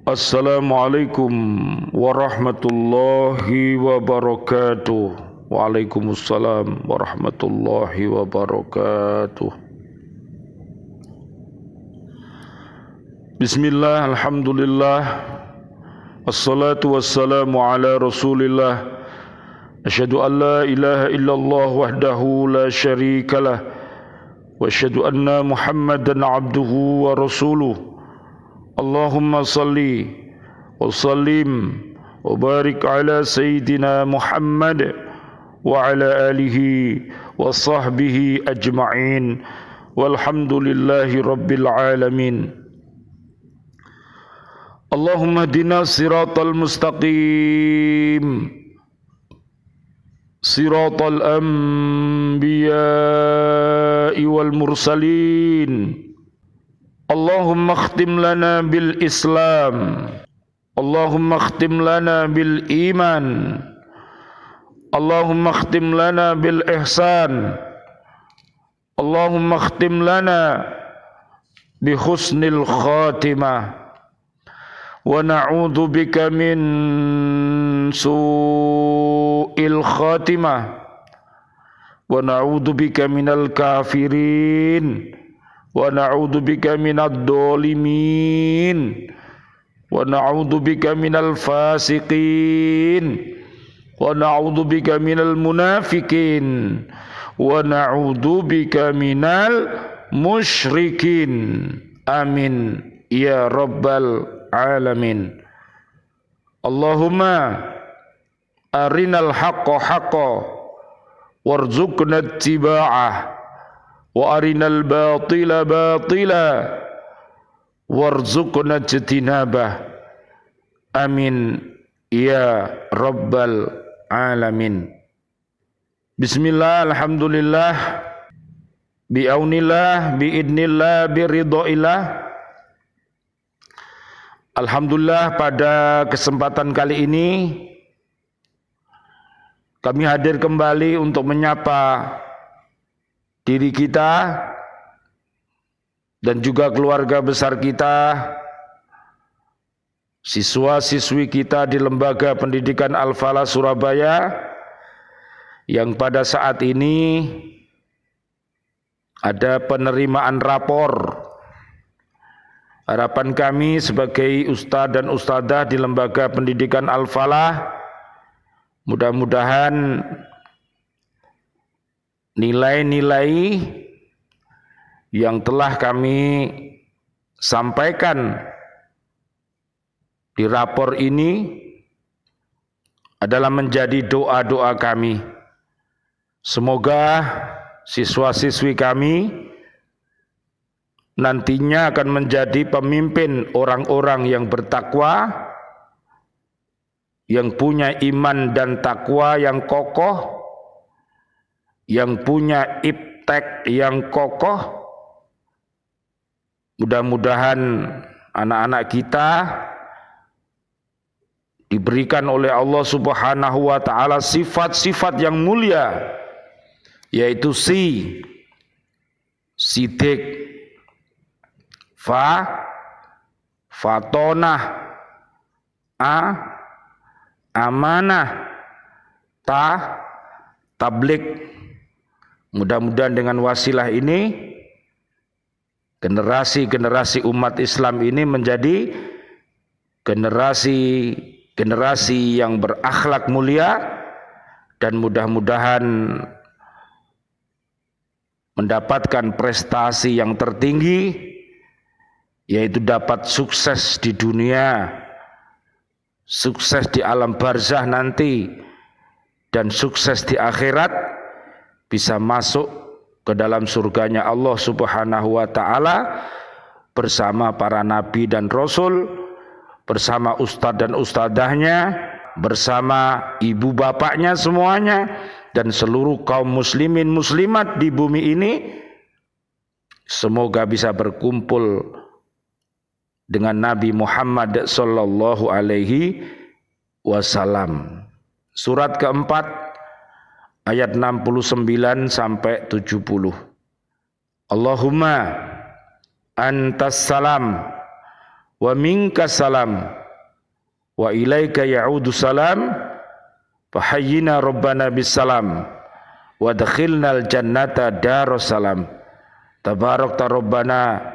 Assalamualaikum warahmatullahi wabarakatuh. Waalaikumsalam warahmatullahi wabarakatuh. Bismillah, alhamdulillah, assalatu wassalamu ala rasulillah. Asyhadu an la ilaha illallah wahdahu la syarikalah, wa asyhadu anna Muhammadan abduhu wa rasuluh. Allahumma salli wa sallim wa barik ala Sayyidina Muhammad wa ala alihi wa sahbihi ajma'in, walhamdulillahi rabbil alamin. Allahumma hdina siratal mustaqim, siratal anbiya'i wal mursalin. Allahumma khtim lana bil Islam, Allahumma khtim lana bil iman, Allahumma khtim lana bil ihsan, Allahumma khtim lana bi husnil khatimah, wa na'udzu bika min su'il khatimah, wa na'udzu bika minal kafirin, wa na'udzu bika minadh dhalimin, wa na'udzu bika minal fasiqin, wa na'udzu bika minal munafiqin, wa na'udzu bika minal musyrikin. Amin ya rabbal alamin. Allahumma arinal haqqa haqqan warzuqna ittiba'ah, wa arinal batila batila warzuqna ijtinabah. Amin ya rabbal alamin. Bismillah, alhamdulillah, bi'aunillah, bi'idnillah, biridhoillah. Alhamdulillah, pada kesempatan kali ini kami hadir kembali untuk menyapa diri kita dan juga keluarga besar kita, siswa-siswi kita di Lembaga Pendidikan Al-Falah Surabaya, yang pada saat ini ada penerimaan rapor. Harapan kami sebagai ustadz dan ustadzah di Lembaga Pendidikan Al-Falah, mudah-mudahan nilai-nilai yang telah kami sampaikan di rapor ini adalah menjadi doa-doa kami. Semoga siswa-siswi kami nantinya akan menjadi pemimpin orang-orang yang bertakwa, yang punya iman dan takwa yang kokoh, yang punya iptek yang kokoh. Mudah-mudahan anak-anak kita diberikan oleh Allah Subhanahu wa ta'ala sifat-sifat yang mulia, yaitu sidik, fatonah, amanah, tablik. Mudah-mudahan dengan wasilah ini generasi umat Islam ini menjadi generasi yang berakhlak mulia, dan mudah-mudahan mendapatkan prestasi yang tertinggi, yaitu dapat sukses di dunia, sukses di alam barzah nanti, dan sukses di akhirat, bisa masuk ke dalam surganya Allah Subhanahu wa ta'ala bersama para nabi dan rasul, bersama ustadz dan ustadzahnya, bersama ibu bapaknya semuanya, dan seluruh kaum muslimin muslimat di bumi ini. Semoga bisa berkumpul dengan Nabi Muhammad sallallahu alaihi wasallam. Surat keempat ayat 69 sampai 70. Allahumma antas salam wa minka salam wa ilaika ya'udu salam fahayyina rabbana bisalam wa dakhilnal jannata darussalam tabarakta rabbana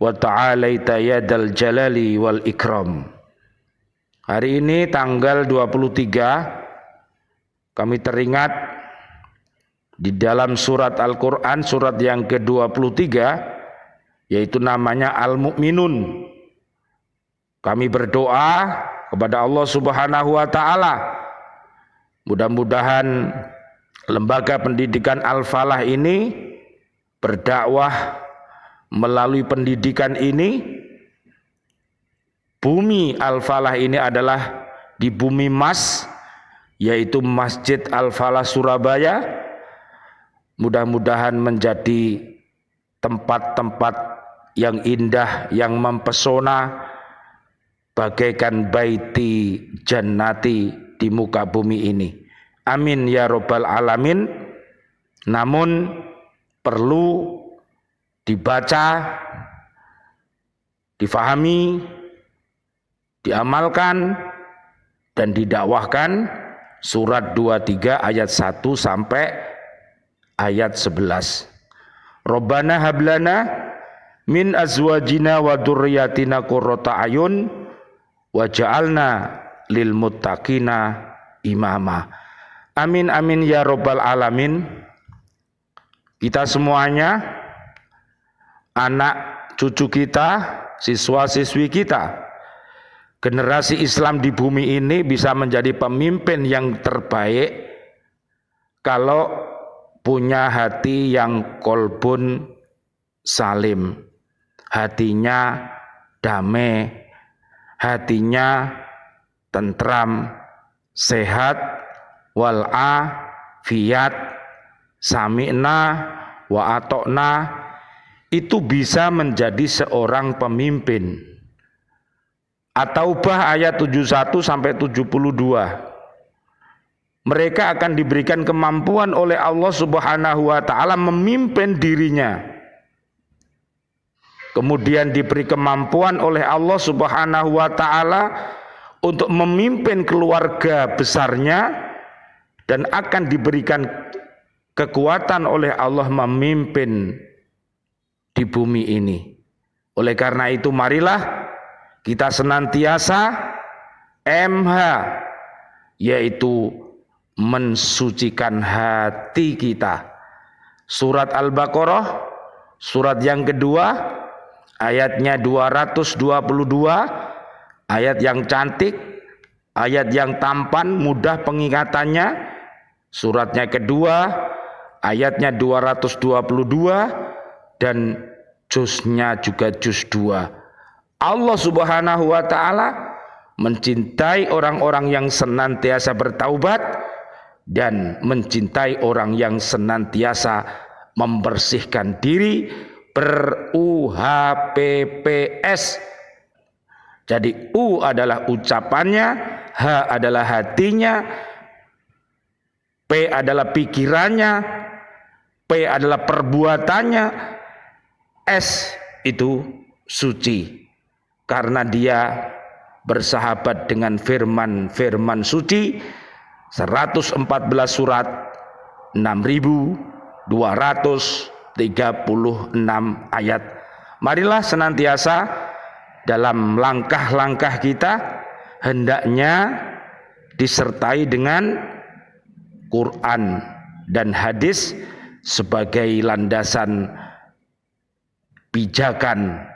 wa ta'alaita yadal jalali wal ikram. Hari ini tanggal 23 kami teringat di dalam surat Al-Quran, surat yang ke-23, yaitu namanya Al-Mu'minun. Kami berdoa kepada Allah Subhanahu wa Ta'ala, mudah-mudahan lembaga pendidikan Al-Falah ini berdakwah melalui pendidikan ini. Bumi Al-Falah ini adalah di bumi emas, yaitu Masjid Al-Falah Surabaya. Mudah-mudahan menjadi tempat-tempat yang indah, yang mempesona, bagaikan baiti jannati di muka bumi ini. Amin ya robbal alamin. Namun perlu dibaca, difahami, diamalkan, dan didakwahkan surat 23 ayat 1 sampai ayat 11. Rabbana hablana min azwajina wa dzurriyyatina qurrata ayun waj'alna lil muttaqina imama. Amin amin ya robbal alamin. Kita semuanya, anak cucu kita, siswa-siswi kita, generasi Islam di bumi ini bisa menjadi pemimpin yang terbaik kalau punya hati yang kolbun salim, hatinya damai, hatinya tentram, sehat, wal'afiyat, sami'na wa atokna. Itu bisa menjadi seorang pemimpin. At-Taubah ayat 71 sampai 72. Mereka akan diberikan kemampuan oleh Allah Subhanahu wa Ta'ala memimpin dirinya. Kemudian diberi kemampuan oleh Allah Subhanahu wa Ta'ala untuk memimpin keluarga besarnya, dan akan diberikan kekuatan oleh Allah memimpin di bumi ini. Oleh karena itu marilah kita senantiasa MH, yaitu mensucikan hati kita. Surat Al-Baqarah, surat yang kedua, ayatnya 222, ayat yang cantik, ayat yang tampan, mudah pengingatannya. Suratnya kedua, ayatnya 222, dan juznya juga juz 2. Allah Subhanahu wa Ta'ala mencintai orang-orang yang senantiasa bertaubat dan mencintai orang yang senantiasa membersihkan diri, ber-UHPPS. Jadi U adalah ucapannya, H adalah hatinya, P adalah pikirannya, P adalah perbuatannya, S itu suci. Karena dia bersahabat dengan firman-firman suci, 114 surat, 6.236 ayat. Marilah senantiasa dalam langkah-langkah kita hendaknya disertai dengan Quran dan hadis sebagai landasan pijakan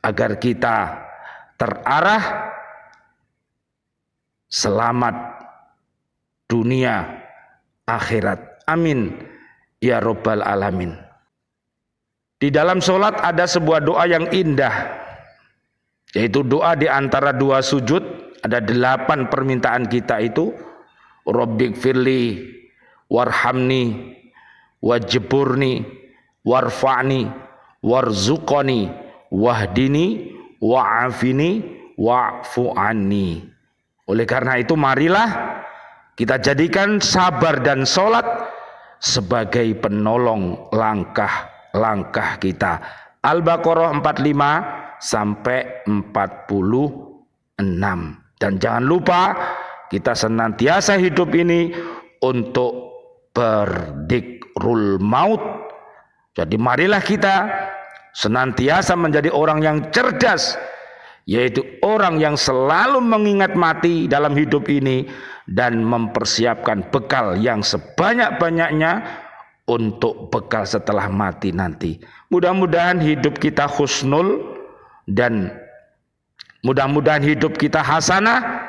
agar kita terarah selamat dunia akhirat. Amin ya robbal alamin. Di dalam sholat ada sebuah doa yang indah, yaitu doa di antara dua sujud. Ada 8 permintaan kita itu, Rabbighfirli warhamni wajburni warfa'ni warzuqani wahdini wa'afini wa'fu anni. Oleh karena itu marilah kita jadikan sabar dan sholat sebagai penolong langkah-langkah kita. Al-Baqarah 45 sampai 46. Dan jangan lupa kita senantiasa hidup ini untuk berdzikrul maut. Jadi marilah kita senantiasa menjadi orang yang cerdas, yaitu orang yang selalu mengingat mati dalam hidup ini dan mempersiapkan bekal yang sebanyak-banyaknya untuk bekal setelah mati nanti. Mudah-mudahan hidup kita husnul dan mudah-mudahan hidup kita hasanah,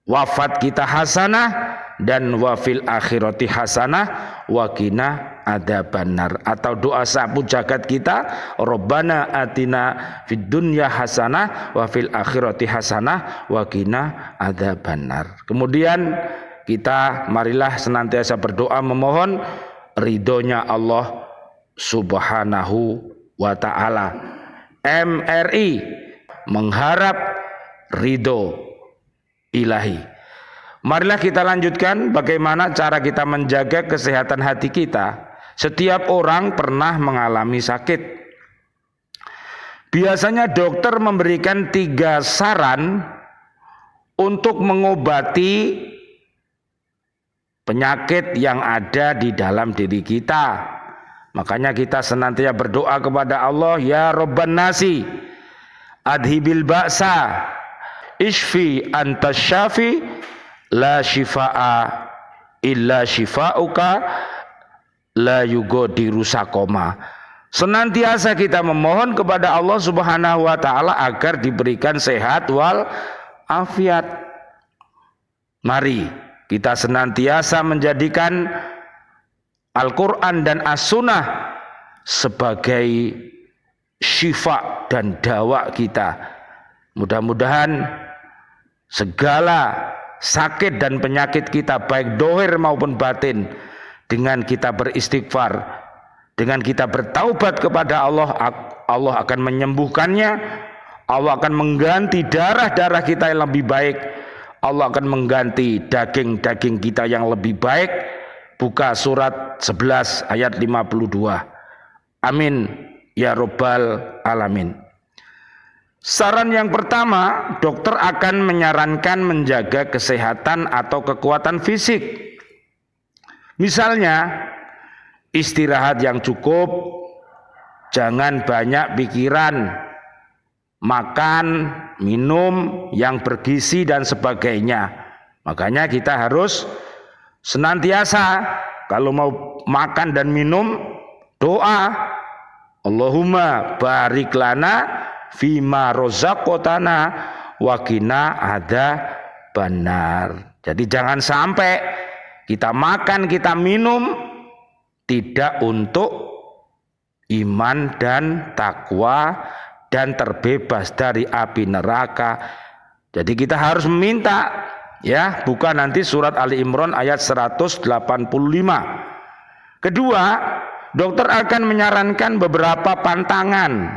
wafat kita hasanah, dan wafil akhirati hasanah wa qina adzabannar. Atau doa sapu jagat kita, Rabbana atina fid dunya hasanah wa fil akhirati hasanah wa qina adzabannar. Kemudian kita marilah senantiasa berdoa memohon ridhonya Allah Subhanahu wa taala. MRI mengharap ridho ilahi. Marilah kita lanjutkan bagaimana cara kita menjaga kesehatan hati kita. Setiap orang pernah mengalami sakit. Biasanya dokter memberikan 3 saran untuk mengobati penyakit yang ada di dalam diri kita. Makanya kita senantiasa berdoa kepada Allah, ya Rabban nasi, adhibil ba'sa, ishfi antas syafi, la shifa'a illa shifa'uka, la yugadiru saqama. Senantiasa kita memohon kepada Allah Subhanahu wa taala agar diberikan sehat wal afiat. Mari kita senantiasa menjadikan Al-Quran dan As-Sunnah sebagai syifa dan dawa kita. Mudah-mudahan segala sakit dan penyakit kita baik dohir maupun batin, dengan kita beristighfar, dengan kita bertaubat kepada Allah, Allah akan menyembuhkannya. Allah akan mengganti darah-darah kita yang lebih baik. Allah akan mengganti daging-daging kita yang lebih baik. Buka surat 11 ayat 52. Amin ya Rabbal alamin. Saran yang pertama, dokter akan menyarankan menjaga kesehatan atau kekuatan fisik. Misalnya, istirahat yang cukup, jangan banyak pikiran, makan, minum yang bergizi dan sebagainya. Makanya kita harus senantiasa kalau mau makan dan minum doa, Allahumma barik lana fima rozaqtana wa qina adzabannar. Jadi jangan sampai kita makan, kita minum tidak untuk iman dan takwa dan terbebas dari api neraka. Jadi kita harus meminta, ya, buka nanti surat Ali Imran ayat 185. Kedua, dokter akan menyarankan beberapa pantangan.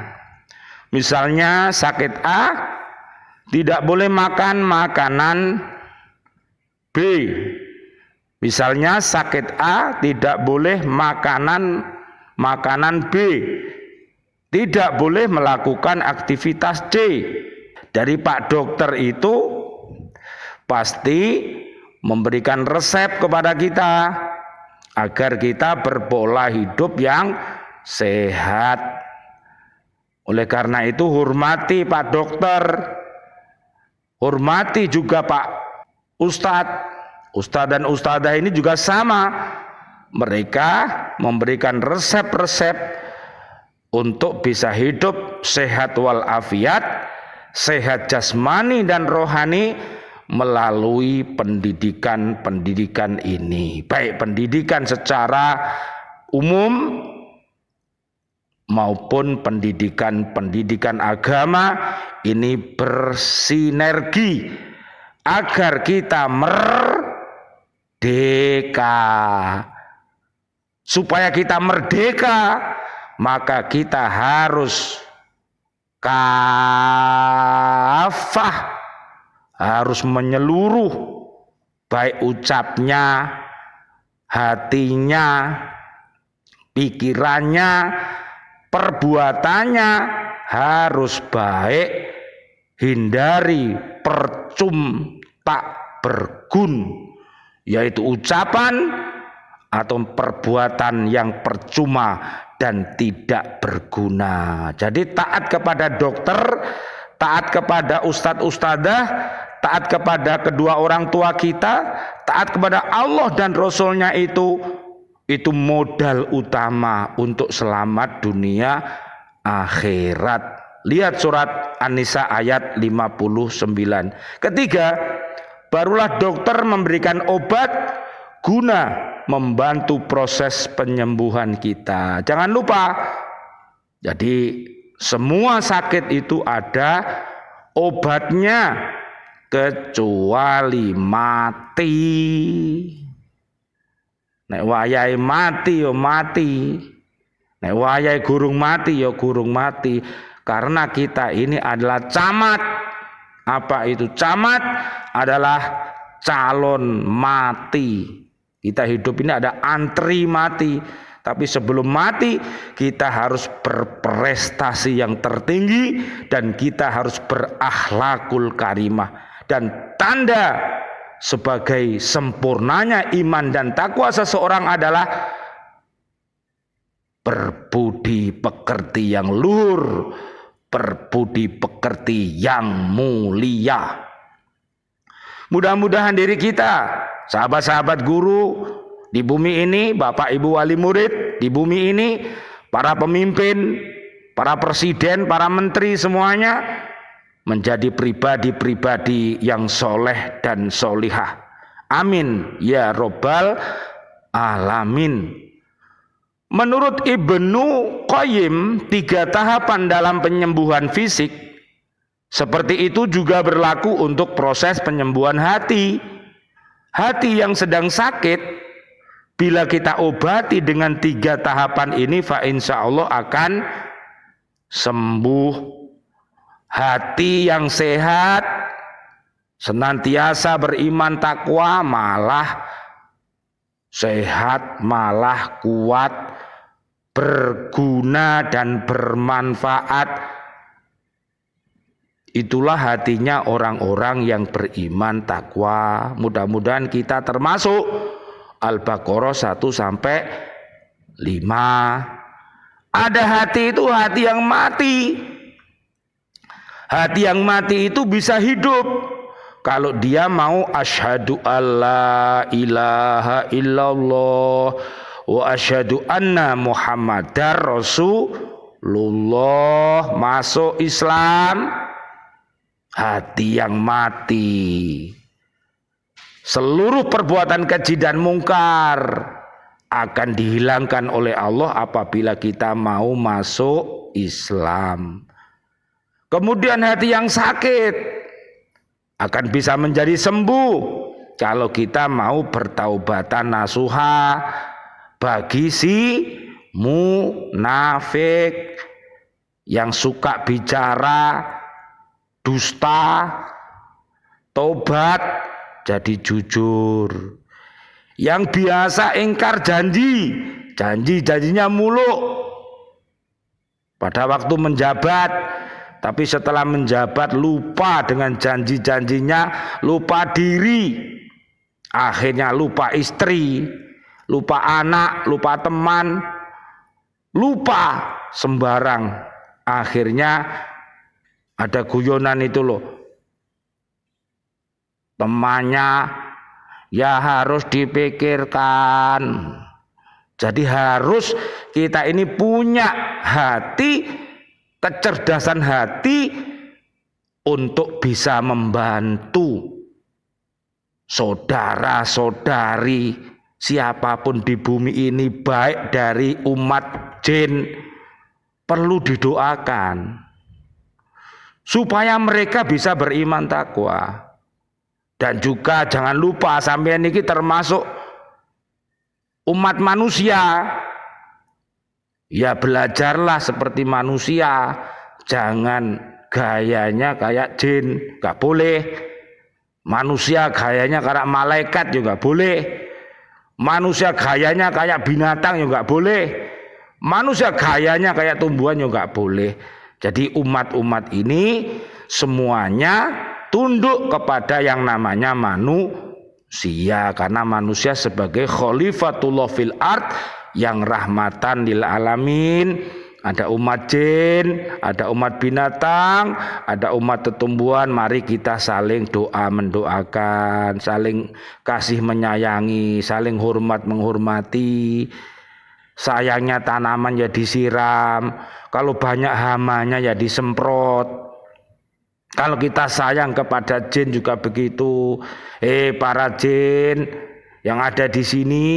Misalnya sakit A, tidak boleh makan makanan B. Misalnya sakit A, tidak boleh makanan B. Tidak boleh melakukan aktivitas C. Dari Pak Dokter itu pasti memberikan resep kepada kita agar kita berpola hidup yang sehat. Oleh karena itu hormati Pak Dokter, hormati juga Pak Ustadz dan Ustadzah ini juga sama. Mereka memberikan resep-resep untuk bisa hidup sehat walafiat, sehat jasmani dan rohani melalui pendidikan ini. Baik pendidikan secara umum maupun pendidikan agama ini bersinergi agar kita merdeka. Supaya kita merdeka, maka kita harus kafah, harus menyeluruh, baik ucapnya, hatinya, pikirannya, perbuatannya harus baik, hindari percum tak bergun, yaitu ucapan atau perbuatan yang percuma dan tidak berguna. Jadi taat kepada dokter, taat kepada ustadz ustadzah, taat kepada kedua orang tua kita, taat kepada Allah dan Rasulnya itu modal utama untuk selamat dunia akhirat. Lihat surat An-Nisa ayat 59. Ketiga, barulah dokter memberikan obat guna membantu proses penyembuhan kita. Jangan lupa, jadi semua sakit itu ada obatnya kecuali mati. Nek wayahe mati yo mati, nek wayahe gurung mati yo gurung mati, karena kita ini adalah camat. Apa itu camat? Adalah calon mati. Kita hidup ini ada antri mati, tapi sebelum mati kita harus berprestasi yang tertinggi dan kita harus berakhlakul karimah. Dan tanda sebagai sempurnanya iman dan takwa seseorang adalah berbudi pekerti yang luhur, berbudi pekerti yang mulia. Mudah-mudahan diri kita, sahabat-sahabat guru di bumi ini, Bapak Ibu wali murid di bumi ini, para pemimpin, para presiden, para menteri semuanya menjadi pribadi-pribadi yang soleh dan solihah. Amin ya robbal alamin. Menurut Ibnu Qayyim, 3 tahapan dalam penyembuhan fisik seperti itu juga berlaku untuk proses penyembuhan hati. Hati yang sedang sakit, bila kita obati dengan 3 tahapan ini, fa insya Allah akan sembuh. Hati yang sehat, senantiasa beriman takwa, malah sehat, malah kuat, berguna dan bermanfaat. Itulah hatinya orang-orang yang beriman takwa. Mudah-mudahan kita termasuk. Al-Baqarah 1-5. Ada hati itu hati yang mati. Hati yang mati itu bisa hidup kalau dia mau asyhadu alla ilaha illallah wa asyhadu anna muhammadar rasulullah, masuk Islam. Hati yang mati, seluruh perbuatan keji dan mungkar akan dihilangkan oleh Allah apabila kita mau masuk Islam. Kemudian hati yang sakit akan bisa menjadi sembuh kalau kita mau bertaubatan nasuha bagi si munafik yang suka bicara dusta, tobat jadi jujur. Yang biasa ingkar janji, janjinya muluk pada waktu menjabat, tapi setelah menjabat lupa dengan janji-janjinya, lupa diri, akhirnya lupa istri, lupa anak, lupa teman, lupa sembarang. Akhirnya ada guyonan itu loh, temannya ya harus dipikirkan. Jadi harus kita ini punya hati, kecerdasan hati untuk bisa membantu saudara-saudari siapapun di bumi ini, baik dari umat jin, perlu didoakan supaya mereka bisa beriman takwa. Dan juga jangan lupa sampean ini termasuk umat manusia. Ya belajarlah seperti manusia, jangan gayanya kayak jin, gak boleh. Manusia gayanya kayak malaikat juga boleh. Manusia gayanya kayak binatang juga boleh. Manusia gayanya kayak tumbuhan juga boleh. Jadi umat-umat ini semuanya tunduk kepada yang namanya manusia, karena manusia sebagai khalifatullah fil ard yang rahmatan lil alamin. Ada umat jin, ada umat binatang, ada umat tetumbuhan. Mari kita saling doa mendoakan, saling kasih menyayangi, saling hormat menghormati. Sayangnya tanaman ya disiram, kalau banyak hamanya ya disemprot. Kalau kita sayang kepada jin juga begitu. Para jin yang ada di sini,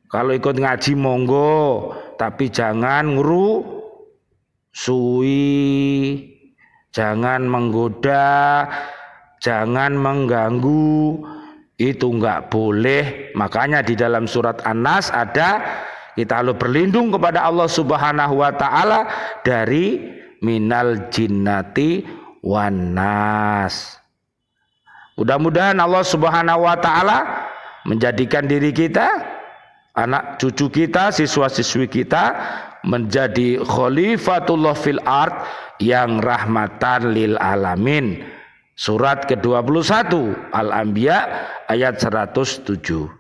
kalau ikut ngaji monggo, tapi jangan ngerusui, jangan menggoda, jangan mengganggu. Itu enggak boleh. Makanya di dalam surat An-Nas ada, kita harus berlindung kepada Allah Subhanahu wa taala dari minal jinnati wan nas. Mudah-mudahan Allah Subhanahu wa taala menjadikan diri kita, anak cucu kita, siswa-siswi kita menjadi khalifatullah fil ard yang rahmatan lil alamin. Surat ke-21 Al-Anbiya ayat 107.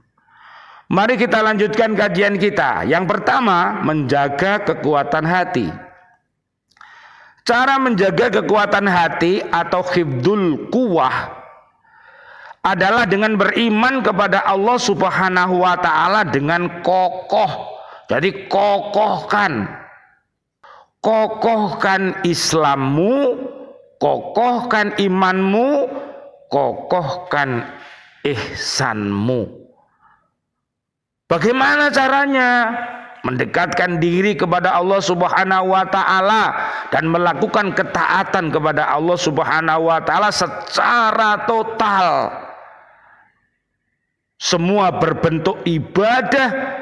Mari kita lanjutkan kajian kita. Yang pertama, menjaga kekuatan hati. Cara menjaga kekuatan hati atau hifdzul quwwah adalah dengan beriman kepada Allah Subhanahu wa taala dengan kokoh. Jadi kokohkan Islammu, kokohkan imanmu, kokohkan ihsanmu. Bagaimana caranya? Mendekatkan diri kepada Allah Subhanahu wa taala dan melakukan ketaatan kepada Allah Subhanahu wa taala secara total. Semua berbentuk ibadah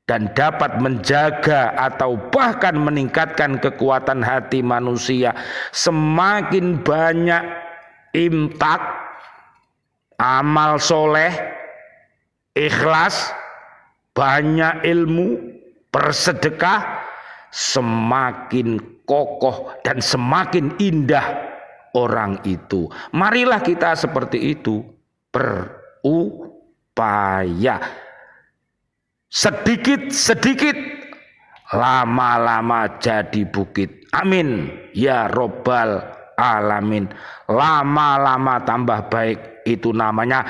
dan dapat menjaga atau bahkan meningkatkan kekuatan hati manusia. Semakin banyak imtak, amal soleh, ikhlas, banyak ilmu, bersedekah, semakin kokoh dan semakin indah orang itu. Marilah kita seperti itu, berupaya sedikit-sedikit, lama-lama jadi bukit. Amin ya robbal alamin. Lama-lama tambah baik, itu namanya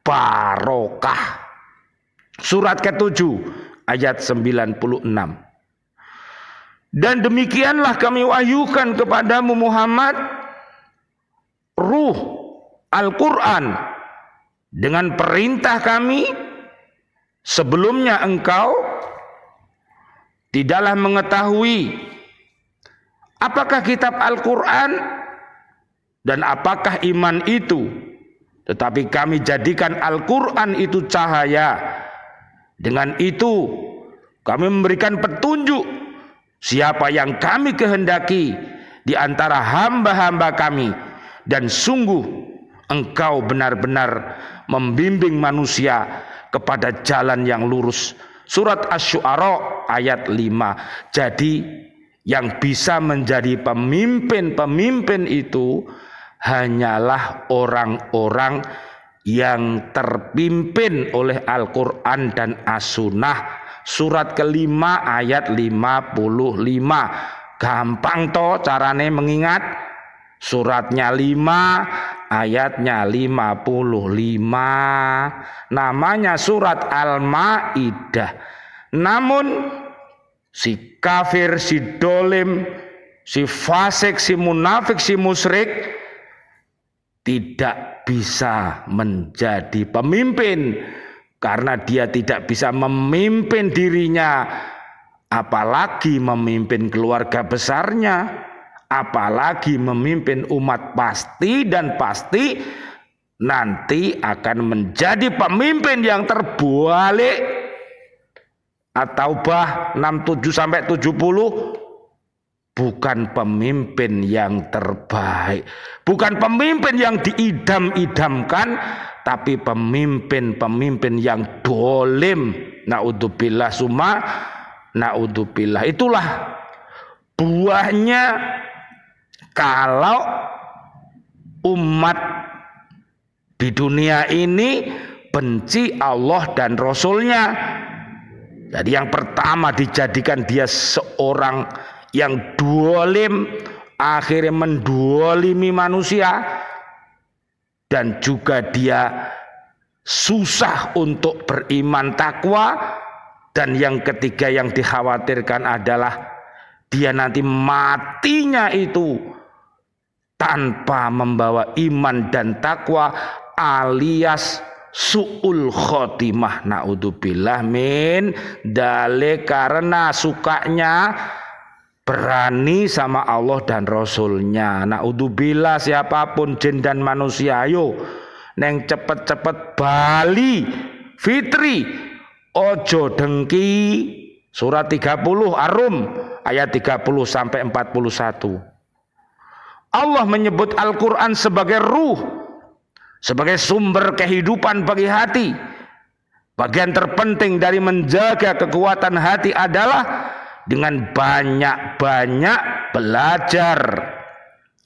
barokah. Surat ke-7 ayat 96. Dan demikianlah kami wahyukan kepadamu Muhammad ruh Al-Quran dengan perintah kami. Sebelumnya engkau tidaklah mengetahui apakah kitab Al-Quran dan apakah iman itu, tetapi kami jadikan Al-Quran itu cahaya. Dengan itu kami memberikan petunjuk siapa yang kami kehendaki di antara hamba-hamba kami, dan sungguh engkau benar-benar membimbing manusia kepada jalan yang lurus. Surat Asy-Syu'ara ayat 5. Jadi yang bisa menjadi pemimpin-pemimpin itu hanyalah orang-orang yang terpimpin oleh Al-Quran dan As-Sunnah. Surat ke-5 ayat 55. Gampang toh carane mengingat. Suratnya 5, ayatnya 55. Namanya surat Al-Maidah. Namun si kafir, si dolim, si fasik, si munafik, si musyrik tidak bisa menjadi pemimpin, karena dia tidak bisa memimpin dirinya, apalagi memimpin keluarga besarnya, apalagi memimpin umat. Pasti nanti akan menjadi pemimpin yang terbalik. At-Taubah 67-70. Bukan pemimpin yang terbaik, bukan pemimpin yang diidam-idamkan, tapi pemimpin yang dolim. Naudzubillah summa naudzubillah. Itulah buahnya kalau umat di dunia ini benci Allah dan Rasulnya. Jadi yang pertama dijadikan dia seorang yang dolim, akhirnya mendolimi manusia, dan juga dia susah untuk beriman takwa. Dan yang ketiga yang dikhawatirkan adalah dia nanti matinya itu tanpa membawa iman dan takwa, alias su'ul khotimah. Naudzubillah min dalik, karena sukanya berani sama Allah dan Rasulnya. Naudzubillah, siapapun jin dan manusia, ayo neng cepet-cepet bali fitri, ojo dengki. Surat 30 Ar-Rum ayat 30 sampai 41. Allah menyebut Al-Quran sebagai ruh, sebagai sumber kehidupan bagi hati. Bagian terpenting dari menjaga kekuatan hati adalah dengan banyak-banyak belajar,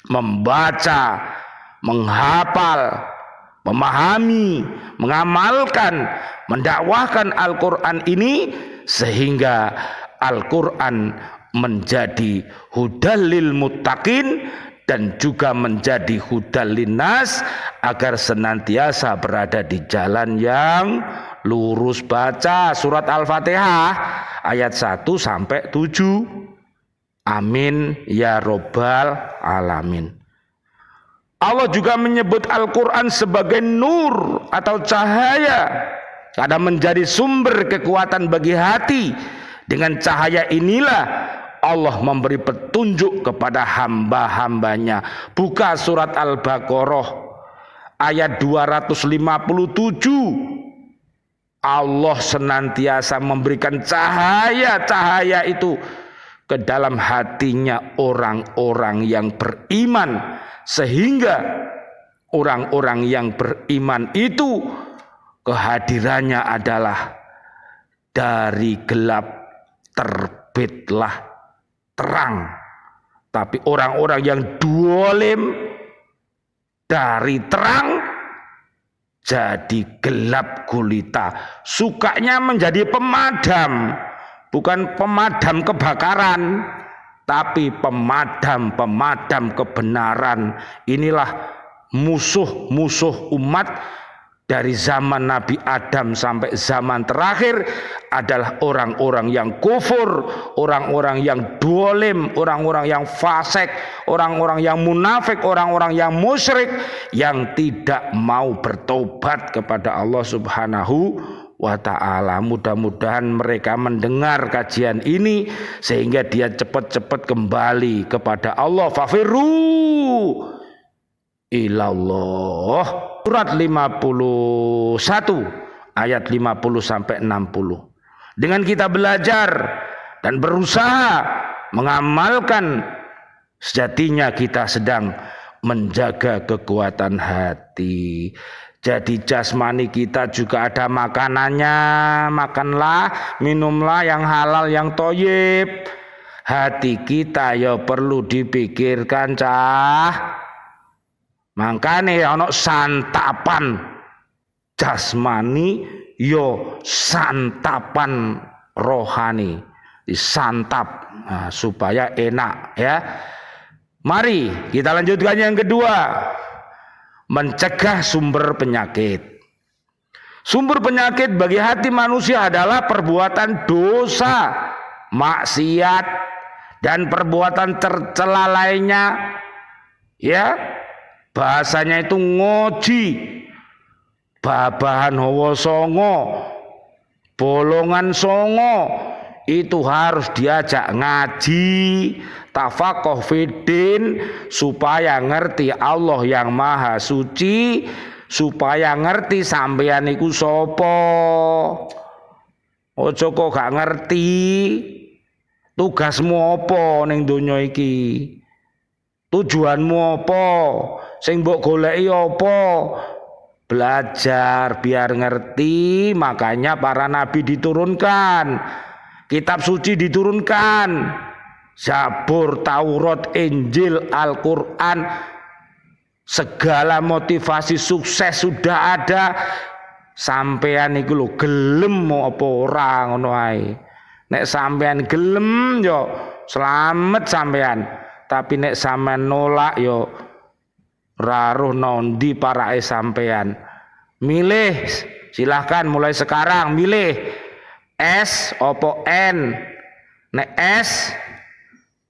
membaca, menghafal, memahami, mengamalkan, mendakwahkan Al-Quran ini, sehingga Al-Quran menjadi hudal lil muttaqin dan juga menjadi hudal linnas, agar senantiasa berada di jalan yang lurus. Baca surat Al-Fatihah ayat 1 sampai 7. Amin ya robbal alamin. Allah juga menyebut Al-Quran sebagai nur atau cahaya, karena menjadi sumber kekuatan bagi hati. Dengan cahaya inilah Allah memberi petunjuk kepada hamba-hambanya. Buka surat Al-Baqarah ayat 257. Allah senantiasa memberikan cahaya-cahaya itu ke dalam hatinya orang-orang yang beriman, sehingga orang-orang yang beriman itu kehadirannya adalah dari gelap terbitlah terang. Tapi orang-orang yang dolim dari terang jadi gelap gulita. Sukanya menjadi pemadam, bukan pemadam kebakaran, tapi pemadam kebenaran. Inilah musuh-musuh umat dari zaman Nabi Adam sampai zaman terakhir adalah orang-orang yang kufur, orang-orang yang dolim, orang-orang yang fasik, orang-orang yang munafik, orang-orang yang musyrik, yang tidak mau bertobat kepada Allah Subhanahu wa ta'ala. Mudah-mudahan mereka mendengar kajian ini sehingga dia cepat-cepat kembali kepada Allah. Fafirru ilallah. Surat 51 ayat 50 sampai 60. Dengan kita belajar dan berusaha mengamalkan, sejatinya kita sedang menjaga kekuatan hati. Jadi jasmani kita juga ada makanannya. Makanlah, minumlah yang halal, yang thoyyib. Hati kita ya perlu dipikirkan, cah. Makane ana santapan jasmani, yo santapan rohani, disantap supaya enak ya. Mari kita lanjutkan yang kedua, mencegah sumber penyakit. Sumber penyakit bagi hati manusia adalah perbuatan dosa, maksiat, dan perbuatan tercela lainnya. Ya, bahasanya itu ngoji, babahan hawa songo, bolongan songo, itu harus diajak ngaji, tafaqoh fiddin, supaya ngerti Allah yang maha suci, supaya ngerti sampeyan iku sapa. Ojo kok gak ngerti tugasmu apa ning donya iki, tujuanmu apa, sing mbok goleki apa. Belajar biar ngerti. Makanya para nabi diturunkan, kitab suci diturunkan, Zabur, Taurat, Injil, Al-Quran, segala motivasi sukses sudah ada. Sampean iku lho gelem mau apa ora ngono ae. Nek sampean gelem yo selamat sampean. Tapi nek sampean nolak yo raruh nondi parae sampean. Milih, silahkan mulai sekarang milih S opo N. Nek S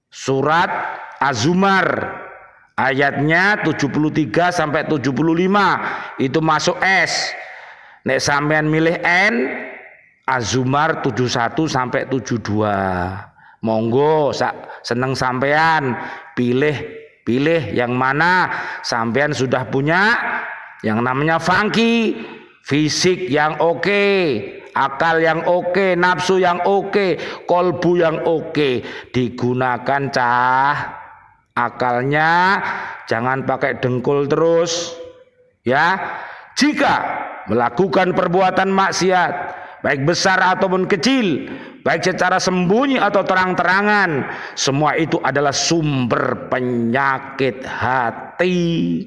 surat Az-Zumar ayatnya 73 sampai 75 itu masuk S. Nek sampean milih N, Az-Zumar 71 sampai 72. Monggo seneng sampean pilih yang mana sampean sudah punya yang namanya funky, fisik yang oke, akal yang oke, nafsu yang oke, kolbu yang oke. Digunakan cah. Akalnya jangan pakai dengkul terus. Ya. Jika melakukan perbuatan maksiat, baik besar ataupun kecil, baik secara sembunyi atau terang-terangan, semua itu adalah sumber penyakit hati.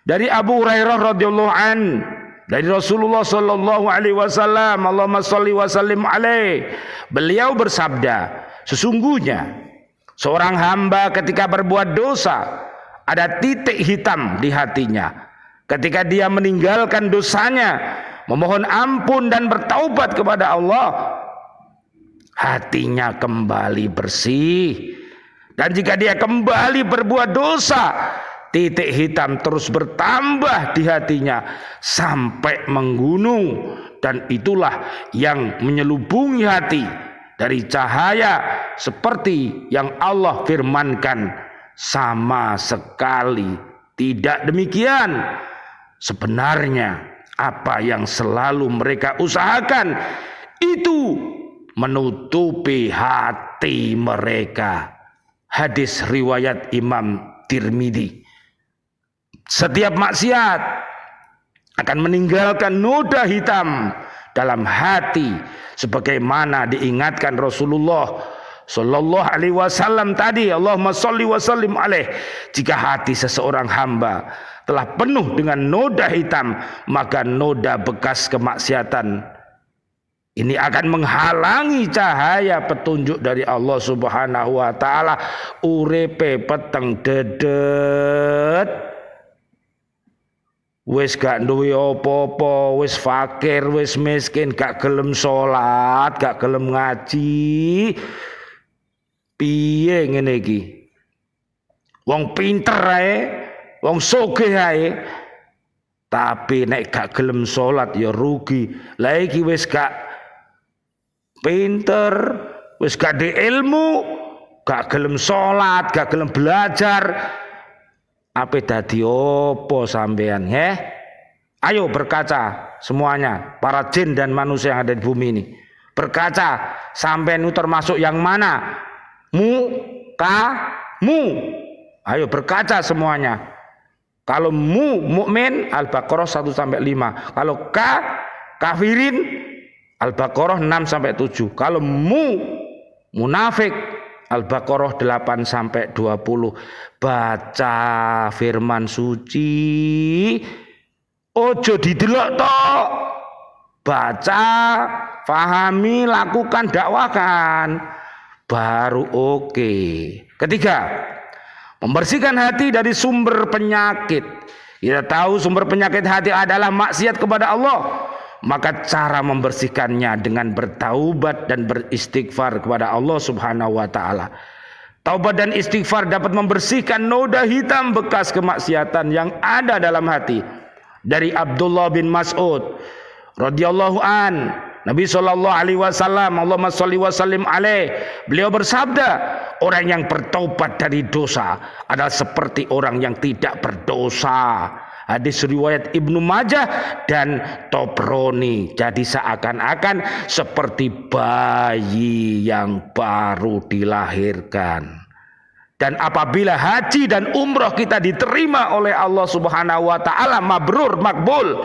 Dari Abu Hurairah radhiyallahu an, dari Rasulullah sallallahu alaihi wasallam, Allahumma shalli wa sallim alaihi, beliau bersabda, sesungguhnya seorang hamba ketika berbuat dosa ada titik hitam di hatinya. Ketika dia meninggalkan dosanya, memohon ampun dan bertaubat kepada Allah, hatinya kembali bersih. Dan jika dia kembali berbuat dosa, titik hitam terus bertambah di hatinya sampai menggunung. Dan itulah yang menyelubungi hati dari cahaya seperti yang Allah firmankan, sama sekali tidak demikian. Sebenarnya apa yang selalu mereka usahakan itu menutupi hati mereka. Hadis riwayat Imam Tirmidzi. Setiap maksiat akan meninggalkan noda hitam dalam hati, sebagaimana diingatkan Rasulullah sallallahu alaihi wasallam tadi, Allahumma shalli wa sallim alaih. Jika hati seseorang hamba telah penuh dengan noda hitam, maka noda bekas kemaksiatan ini akan menghalangi cahaya petunjuk dari Allah Subhanahu wa taala. Uripe peteng dedet, wis gak duwe apa-apa, wis fakir, wis miskin, gak gelem salat, gak gelem ngaji. Piye ngene iki? Wong pinter ae, wong sugih ae, tapi nek gak gelem salat ya rugi. Lah iki wis gak pinter, wis gak di ilmu, gak gelem salat, gak gelem belajar. Apa dadi opo sampean, he? Ayo berkaca semuanya, para jin dan manusia yang ada di bumi ini. Berkaca, sampean itu termasuk yang mana? Mu, ayo berkaca semuanya. Kalau mukmin, Al-Baqarah 1 sampai 5. Kalau kafirin, Al-Baqarah 6 sampai 7. Kalau munafik, Al-Baqarah 8 sampai 20. Baca firman suci, ojo didelok tok. Baca, fahami, lakukan, dakwakan, baru oke. Ketiga, membersihkan hati dari sumber penyakit. Kita tahu sumber penyakit hati adalah maksiat kepada Allah. Maka cara membersihkannya dengan bertaubat dan beristighfar kepada Allah Subhanahu wa taala. Taubat dan istighfar dapat membersihkan noda hitam bekas kemaksiatan yang ada dalam hati. Dari Abdullah bin Mas'ud radhiyallahu an, Nabi sallallahu alaihi wasallam, Allahumma shalli wa sallim alaih, beliau bersabda, orang yang bertaubat dari dosa adalah seperti orang yang tidak berdosa. Hadis riwayat Ibnu Majah dan Tobroni. Jadi seakan-akan seperti bayi yang baru dilahirkan. Dan apabila haji dan umroh kita diterima oleh Allah Subhanahu wa taala, mabrur, makbul,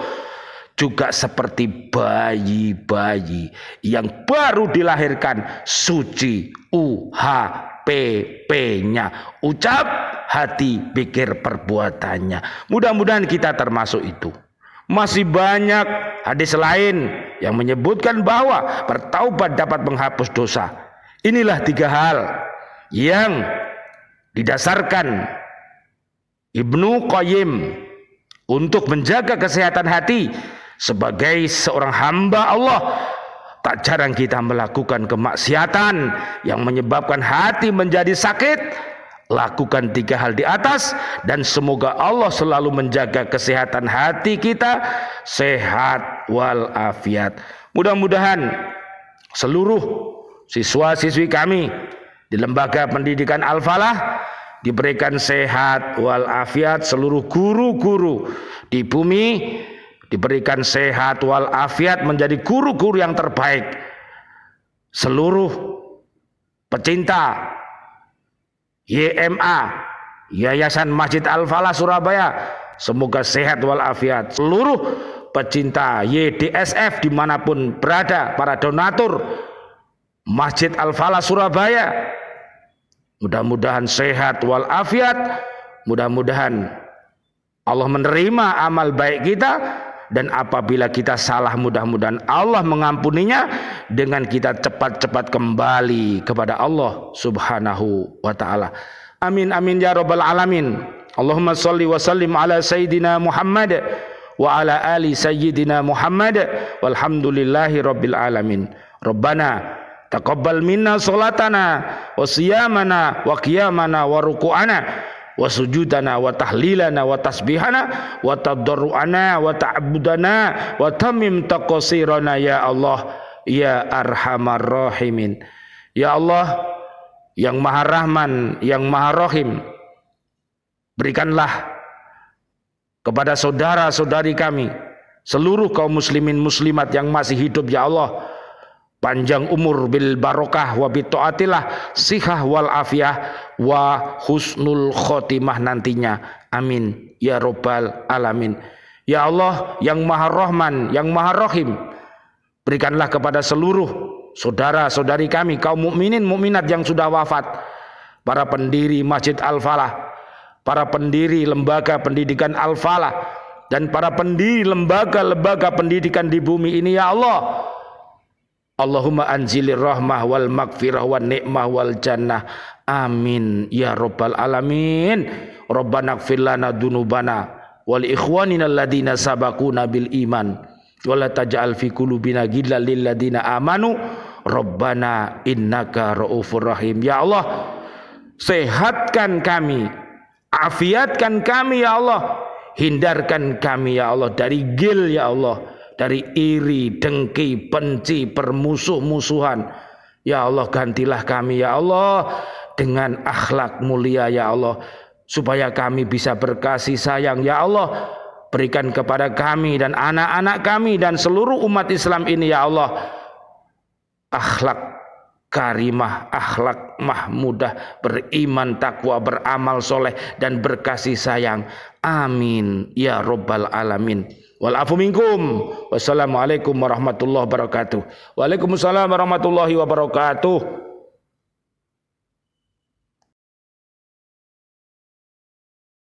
juga seperti bayi-bayi yang baru dilahirkan, suci, KPP-nya. Ucap, hati, pikir, perbuatannya. Mudah-mudahan kita termasuk itu. Masih banyak hadis lain yang menyebutkan bahwa bertaubat dapat menghapus dosa. Inilah 3 hal yang didasarkan Ibnu Qayyim untuk menjaga kesehatan hati. Sebagai seorang hamba Allah, tak jarang kita melakukan kemaksiatan yang menyebabkan hati menjadi sakit. Lakukan 3 hal di atas dan semoga Allah selalu menjaga kesehatan hati kita, sehat walafiat. Mudah-mudahan seluruh siswa-siswi kami di Lembaga Pendidikan Al-Falah diberikan sehat walafiat, seluruh guru-guru di bumi diberikan sehat walafiat, menjadi guru-guru yang terbaik. Seluruh pecinta YMA, Yayasan Masjid Al-Falah Surabaya, semoga sehat walafiat. Seluruh pecinta YDSF dimanapun berada, para donatur Masjid Al-Falah Surabaya, mudah-mudahan sehat walafiat. Mudah-mudahan Allah menerima amal baik kita, dan apabila kita salah mudah-mudahan Allah mengampuninya dengan kita cepat-cepat kembali kepada Allah Subhanahu wa taala. Amin amin ya rabbal alamin. Allahumma shalli wa sallim ala sayyidina Muhammad wa ala ali sayyidina Muhammad walhamdulillahi rabbil alamin. Rabbana taqabbal minna salatana wa siyamana wa qiyamana wa ruku'ana wa sujudana wa tahlilana wa tasbihana wa tadarruana wa ta'budana wa tamim taqsirana ya Allah ya arhamar rahimin. Ya Allah yang Maha Rahman, yang Maha Rahim, berikanlah kepada saudara-saudari kami, seluruh kaum muslimin muslimat yang masih hidup ya Allah, panjang umur bil barokah wa bitaatillah, sihah wal afiyah wa husnul khotimah nantinya. Amin ya robbal alamin. Ya Allah yang Maha Rahman, yang Maha Rahim, berikanlah kepada seluruh saudara-saudari kami kaum mukminin mukminat yang sudah wafat, para pendiri Masjid Al-Falah, para pendiri lembaga pendidikan Al-Falah, dan para pendiri lembaga-lembaga pendidikan di bumi ini ya Allah. Allahumma anzilir rahmah wal magfirah wal ni'mah wal jannah. Amin ya rabbal alamin. Rabbana ighfir lana dzunubana wal ikhwanina alladziina sabaquna bil iman wa la taj'al fi qulubina ghillan lil ladziina amanu rabbana innaka raufur rahim. Ya Allah, sehatkan kami, afiatkan kami ya Allah, hindarkan kami ya Allah dari ghil ya Allah, dari iri, dengki, benci, permusuh-musuhan. Ya Allah, gantilah kami ya Allah dengan akhlak mulia ya Allah, supaya kami bisa berkasih sayang ya Allah. Berikan kepada kami dan anak-anak kami dan seluruh umat Islam ini ya Allah akhlak karimah, akhlak mahmudah, beriman, takwa, beramal soleh dan berkasih sayang. Amin ya rabbal alamin. Wal afu minkum. Wassalamualaikum warahmatullahi wabarakatuh. Waalaikumsalam warahmatullahi wabarakatuh.